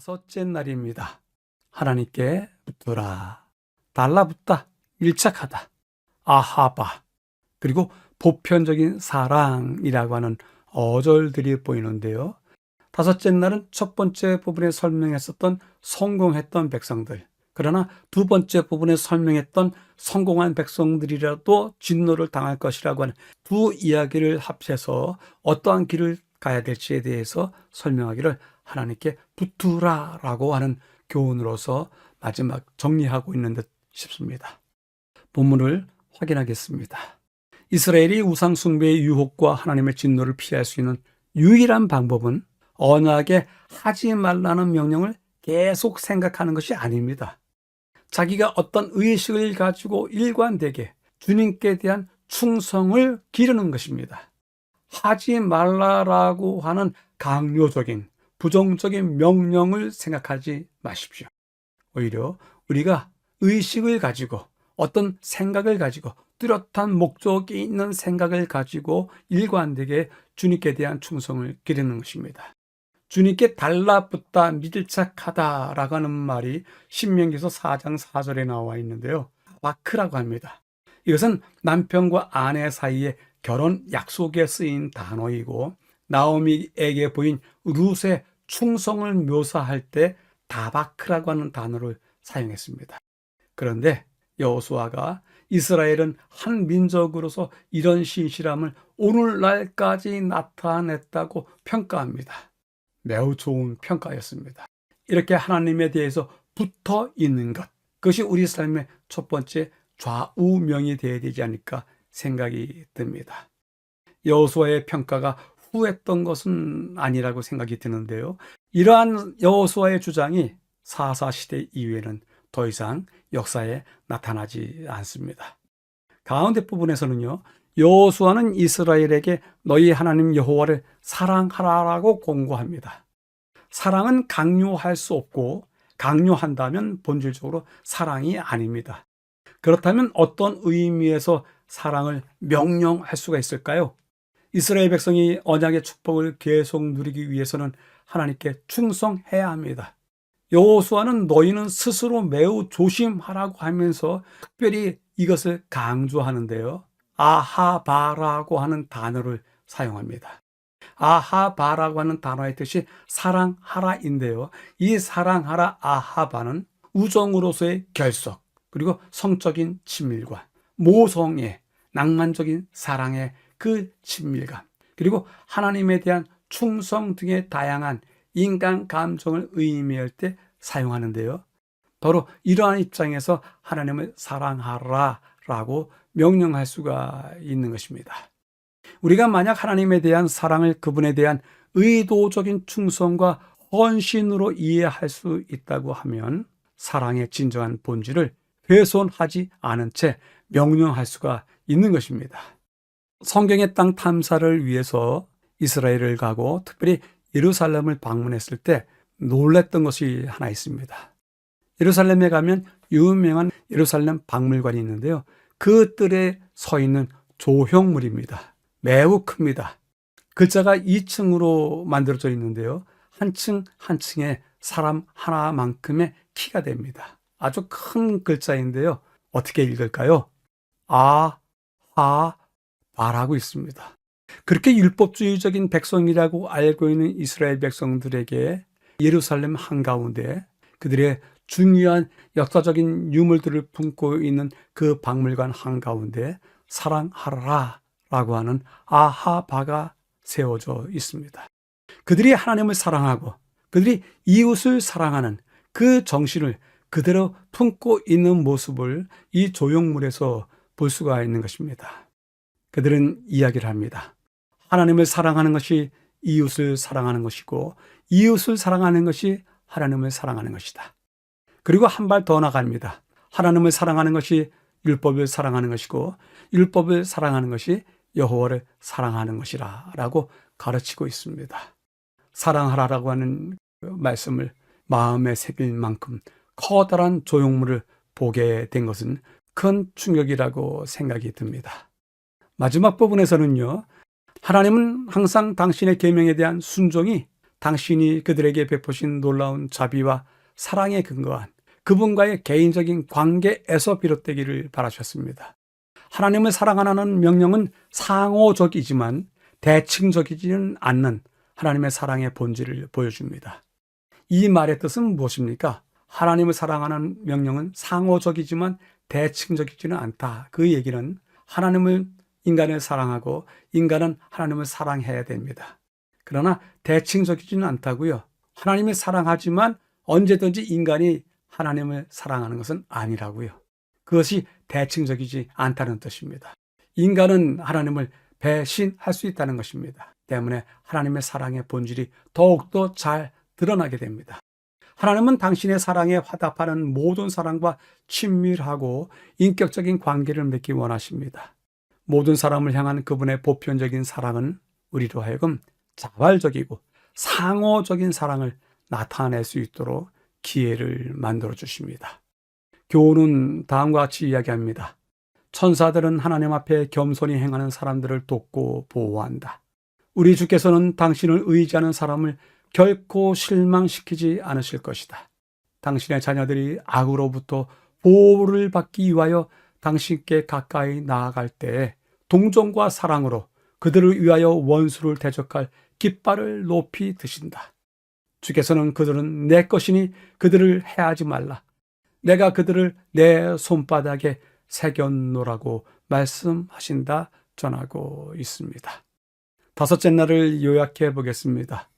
다섯째 날입니다. 하나님께 붙들라. 달라붙다. 밀착하다. 아하바. 그리고 보편적인 사랑이라고 하는 어절들이 보이는데요. 다섯째 날은 첫 번째 부분에 설명했었던 성공했던 백성들. 그러나 두 번째 부분에 설명했던 성공한 백성들이라도 진노를 당할 것이라고 하는 두 이야기를 합쳐서 어떠한 길을 가야 될지에 대해서 설명하기를 하나님께 붙으라라고 하는 교훈으로서 마지막 정리하고 있는 듯 싶습니다. 본문을 확인하겠습니다. 이스라엘이 우상 숭배의 유혹과 하나님의 진노를 피할 수 있는 유일한 방법은 언약에 하지 말라는 명령을 계속 생각하는 것이 아닙니다. 자기가 어떤 의식을 가지고 일관되게 주님께 대한 충성을 기르는 것입니다. 하지 말라라고 하는 강요적인 부정적인 명령을 생각하지 마십시오. 오히려 우리가 의식을 가지고 어떤 생각을 가지고 뚜렷한 목적이 있는 생각을 가지고 일관되게 주님께 대한 충성을 기르는 것입니다. 주님께 달라붙다 밀착하다라고 하는 말이 신명기서 4장 4절에 나와 있는데요. 와크라고 합니다. 이것은 남편과 아내 사이에 결혼 약속에 쓰인 단어이고 나오미에게 보인 룻의 충성을 묘사할 때 다바크라고 하는 단어를 사용했습니다. 그런데 여호수아가 이스라엘은 한 민족으로서 이런 신실함을 오늘날까지 나타냈다고 평가합니다. 매우 좋은 평가였습니다. 이렇게 하나님에 대해서 붙어 있는 것, 그것이 우리 삶의 첫 번째 좌우명이 되어야 되지 않을까 생각이 듭니다. 여호수아의 평가가 후했던 것은 아니라고 생각이 드는데요. 이러한 여호수아의 주장이 사사시대 이후에는 더 이상 역사에 나타나지 않습니다. 가운데 부분에서는요, 여호수아는 이스라엘에게 너희 하나님 여호와를 사랑하라라고 권고합니다. 사랑은 강요할 수 없고 강요한다면 본질적으로 사랑이 아닙니다. 그렇다면 어떤 의미에서 사랑을 명령할 수가 있을까요? 이스라엘 백성이 언약의 축복을 계속 누리기 위해서는 하나님께 충성해야 합니다. 여호수아는 너희는 스스로 매우 조심하라고 하면서 특별히 이것을 강조하는데요. 아하바라고 하는 단어를 사용합니다. 아하바라고 하는 단어의 뜻이 사랑하라인데요. 이 사랑하라 아하바는 우정으로서의 결속, 그리고 성적인 친밀과 모성의 낭만적인 사랑의 그 친밀감, 그리고 하나님에 대한 충성 등의 다양한 인간 감정을 의미할 때 사용하는데요. 바로 이러한 입장에서 하나님을 사랑하라라고 명령할 수가 있는 것입니다. 우리가 만약 하나님에 대한 사랑을 그분에 대한 의도적인 충성과 헌신으로 이해할 수 있다고 하면 사랑의 진정한 본질을 훼손하지 않은 채 명령할 수가 있는 것입니다. 성경의 땅 탐사를 위해서 이스라엘을 가고 특별히 예루살렘을 방문했을 때 놀랬던 것이 하나 있습니다. 예루살렘에 가면 유명한 예루살렘 박물관이 있는데요. 그 뜰에 서 있는 조형물입니다. 매우 큽니다. 글자가 2층으로 만들어져 있는데요. 한 층 한 층에 사람 하나만큼의 키가 됩니다. 아주 큰 글자인데요. 어떻게 읽을까요? 바라고 있습니다. 그렇게 율법주의적인 백성이라고 알고 있는 이스라엘 백성들에게 예루살렘 한가운데 그들의 중요한 역사적인 유물들을 품고 있는 그 박물관 한가운데 사랑하라라고 하는 아하바가 세워져 있습니다. 그들이 하나님을 사랑하고 그들이 이웃을 사랑하는 그 정신을 그대로 품고 있는 모습을 이 조형물에서 볼 수가 있는 것입니다. 그들은 이야기를 합니다. 하나님을 사랑하는 것이 이웃을 사랑하는 것이고 이웃을 사랑하는 것이 하나님을 사랑하는 것이다. 그리고 한 발 더 나갑니다. 하나님을 사랑하는 것이 율법을 사랑하는 것이고 율법을 사랑하는 것이 여호와를 사랑하는 것이라 라고 가르치고 있습니다. 사랑하라라고 하는 말씀을 마음에 새길 만큼 커다란 조형물을 보게 된 것은 큰 충격이라고 생각이 듭니다. 마지막 부분에서는요, 하나님은 항상 당신의 계명에 대한 순종이 당신이 그들에게 베푸신 놀라운 자비와 사랑에 근거한 그분과의 개인적인 관계에서 비롯되기를 바라셨습니다. 하나님을 사랑하라는 명령은 상호적이지만 대칭적이지는 않는 하나님의 사랑의 본질을 보여줍니다. 이 말의 뜻은 무엇입니까? 하나님을 사랑하는 명령은 상호적이지만 대칭적이지는 않다. 그 얘기는 하나님을 인간을 사랑하고 인간은 하나님을 사랑해야 됩니다. 그러나 대칭적이지는 않다고요. 하나님이 사랑하지만 언제든지 인간이 하나님을 사랑하는 것은 아니라고요. 그것이 대칭적이지 않다는 뜻입니다. 인간은 하나님을 배신할 수 있다는 것입니다. 때문에 하나님의 사랑의 본질이 더욱더 잘 드러나게 됩니다. 하나님은 당신의 사랑에 화답하는 모든 사람과 친밀하고 인격적인 관계를 맺기 원하십니다. 모든 사람을 향한 그분의 보편적인 사랑은 우리로 하여금 자발적이고 상호적인 사랑을 나타낼 수 있도록 기회를 만들어 주십니다. 교훈은 다음과 같이 이야기합니다. 천사들은 하나님 앞에 겸손히 행하는 사람들을 돕고 보호한다. 우리 주께서는 당신을 의지하는 사람을 결코 실망시키지 않으실 것이다. 당신의 자녀들이 악으로부터 보호를 받기 위하여 당신께 가까이 나아갈 때에 동정과 사랑으로 그들을 위하여 원수를 대적할 깃발을 높이 드신다. 주께서는 그들은 내 것이니 그들을 해하지 말라. 내가 그들을 내 손바닥에 새겨놓으라고 말씀하신다 전하고 있습니다. 다섯째 날을 요약해 보겠습니다.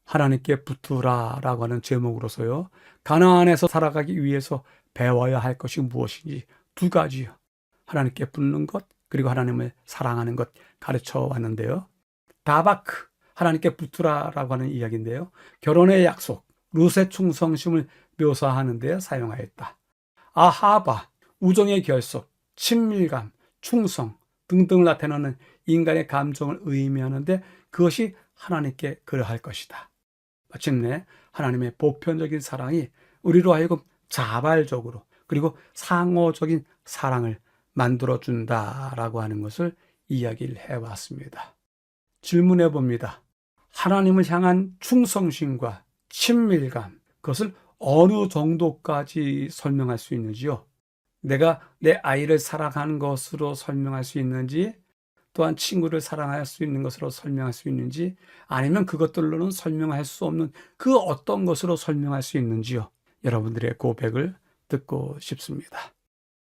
하나님께 붙으라라고 하는 제목으로서요. 가나안에서 살아가기 위해서 배워야 할 것이 무엇인지 두 가지요. 하나님께 붙는 것 그리고 하나님을 사랑하는 것 가르쳐 왔는데요. 다바크 하나님께 붙으라라고 하는 이야기인데요. 결혼의 약속, 룻의 충성심을 묘사하는 데 사용하였다. 아하바, 우정의 결속, 친밀감, 충성 등등을 나타내는 인간의 감정을 의미하는데 그것이 하나님께 그러할 것이다. 마침내 하나님의 보편적인 사랑이 우리로 하여금 자발적으로 그리고 상호적인 사랑을 만들어준다라고 하는 것을 이야기를 해왔습니다. 질문해 봅니다. 하나님을 향한 충성심과 친밀감, 그것을 어느 정도까지 설명할 수 있는지요? 내가 내 아이를 사랑하는 것으로 설명할 수 있는지, 또한 친구를 사랑할 수 있는 것으로 설명할 수 있는지, 아니면 그것들로는 설명할 수 없는 그 어떤 것으로 설명할 수 있는지요? 여러분들의 고백을 듣고 싶습니다.